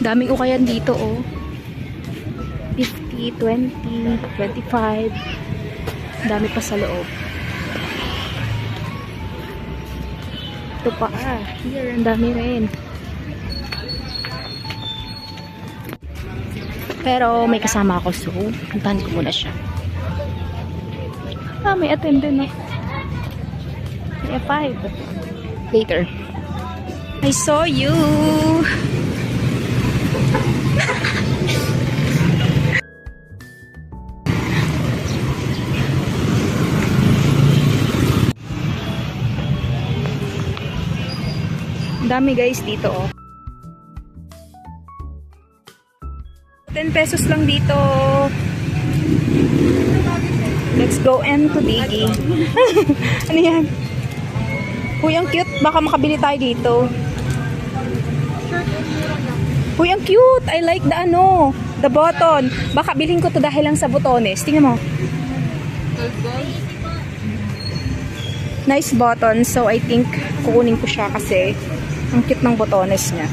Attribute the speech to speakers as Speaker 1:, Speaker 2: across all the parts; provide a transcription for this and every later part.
Speaker 1: Daming ukayan dito, oh. 50, 20, 25. Dami pa sa loob. Ito pa, here, ang dami rin. Pero may kasama ako, so puntahan ko muna siya. May attendant na. May 5. Later. I saw you! Dami guys dito, oh. 10 pesos lang dito. Let's go into Diggy. Ano yan? Uy, ang cute. Baka makabili tayo dito. Uy, ang cute. I like the the button. Baka bilhin ko to dahil lang sa botones. Tingnan mo. Nice button. So, I think kukunin ko siya kasi ang cute ng botones niya.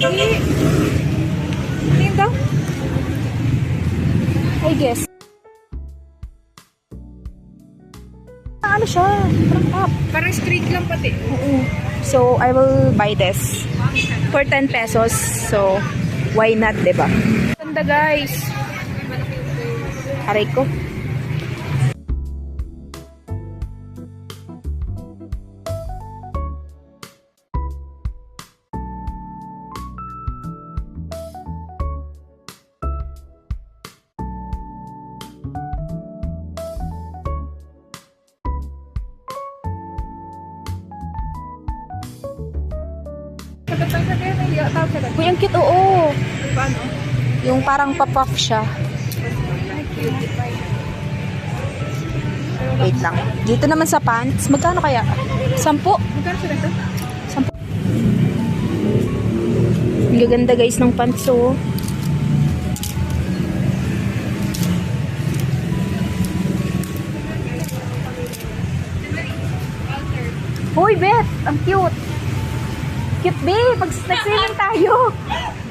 Speaker 1: Tingin daw? I guess. Ano siya? Parang up.
Speaker 2: Parang straight lang pati.
Speaker 1: Oo. So, I will buy this for 10 pesos. So, why not, diba? Ganda guys. Aray ko. Uy, ang cute, oo.
Speaker 2: Paano?
Speaker 1: Yung parang pop-up siya. Wait lang. Dito naman sa pants, magkano kaya? 10?
Speaker 2: Magkano sila ito?
Speaker 1: 10. Ang gaganda guys ng pants, oh. Hoy, Beth! Ang cute! Cute, babe! Pag nag-swimming tayo!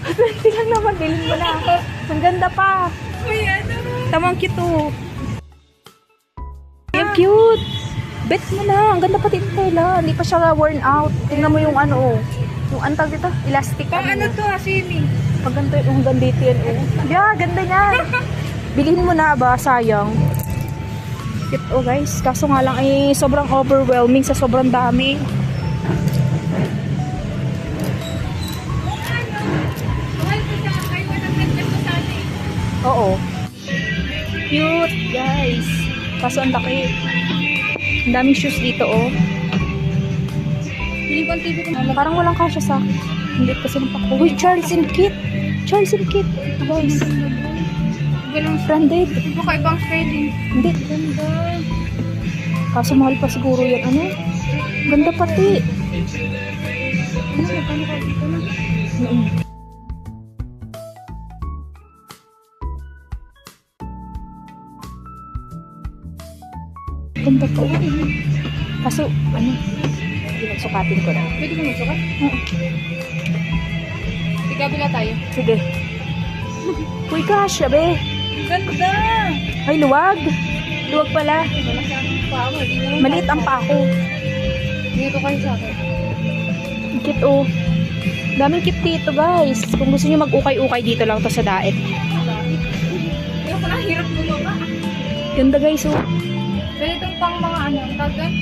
Speaker 1: 20 lang naman, bilhin mo na. Ang ganda pa!
Speaker 2: Uy, ano?
Speaker 1: Tamang cute, oh. Ang cute! Bet mo na! Ang ganda pati ng tela. Hindi pa siya worn out. Tingnan mo yung oh. Yung antag dito, elastic.
Speaker 2: Pang ano to, swimming?
Speaker 1: Pag ganito yung gandito yan, oh. Yeah, ganda niyan. Bilhin mo na ba? Sayang. Cute, oh guys. Kaso nga lang, sobrang overwhelming sa sobrang dami. Oo. Cute, guys. Kaso ang laki. Ang daming shoes dito, oh.
Speaker 2: Hindi ko ang TV ko.
Speaker 1: Parang walang kasya sa akin. Hindi kasi ng pako. Uy, Charles and Kit. Charles and Kit. Ito, guys.
Speaker 2: Ganun
Speaker 1: Branded.
Speaker 2: baka ibang styling.
Speaker 1: Hindi.
Speaker 2: Ganda.
Speaker 1: Kaso mahal pa siguro yan. Ano? Ganda pati.
Speaker 2: Ano, magkano ka dito na?
Speaker 1: Ganda po. Kaso, pinagsukatin ko na.
Speaker 2: Pwede mo magsukat?
Speaker 1: Oo.
Speaker 2: Ikabila tayo.
Speaker 1: Sige. Uy, kasya, be.
Speaker 2: Ganda!
Speaker 1: Ay, luwag. Luwag pala.
Speaker 2: Wala sa akin pa ako.
Speaker 1: Maliit ang pako.
Speaker 2: Dito kayo sa akin.
Speaker 1: Ang cute, oh. Daming cute dito, guys. Kung gusto nyo mag-ukay-ukay dito lang to sa daet.
Speaker 2: Kaya pala, hirap mo ba?
Speaker 1: Ganda, guys, oh.
Speaker 2: Pwede itong pang mga tagan?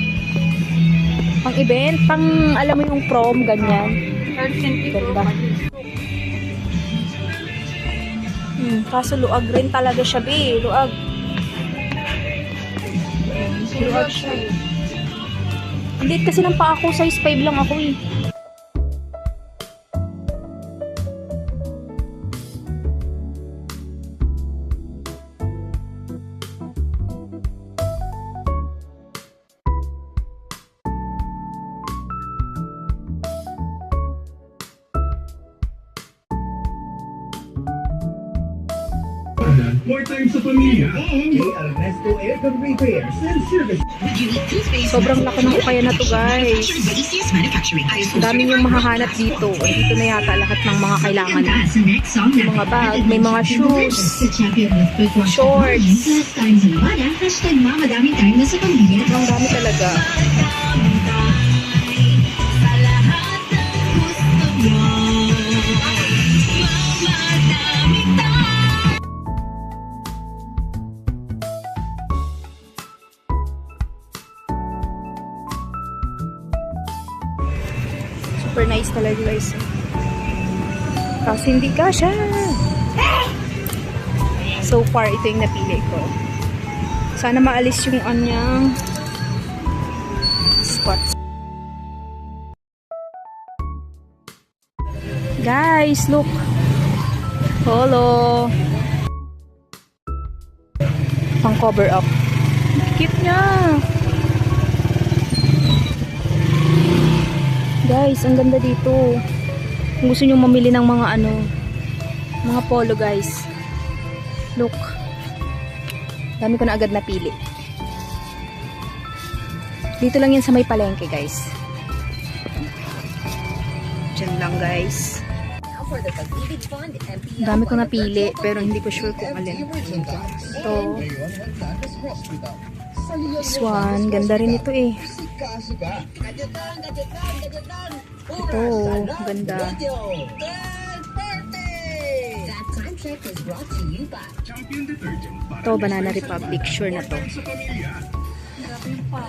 Speaker 1: Pang event, pang alam mo yung prom, ganyan.
Speaker 2: Herbs and tea.
Speaker 1: Ganda. Kaso luag rin talaga siya, be. Luag. Luag siya. Hindi kasi ng paa ko, size 5 lang ako, eh.
Speaker 3: More time sa pamilya. And kay Ernesto Aircon Repairs and Service.
Speaker 1: Sobrang laki ng ukaya na to, guys. Ang dami yung mahahanap dito. Dito na yata lahat ng mga kailangan. Mga bag, may mga shoes, shorts. Ang dami talaga. Super nice talaga, guys. Kasi hindi kasha. So far, ito yung napili ko. Sana maalis yung anyang spots. Guys, look. Hello. Pang cover up. Cute niya. Guys, ang ganda dito. Kung gusto nyo mamili ng mga mga polo, guys. Look. Dami ko na agad napili. Dito lang yan sa may palengke, guys. Diyan lang, guys. Dami ko napili, pero hindi ko sure kung alin. Ito. This one. Ganda rin ito eh. Ito. Ganda. Ito, Banana Republic. Sure na to.
Speaker 3: Sa pamilya.
Speaker 2: Grabe yung pa.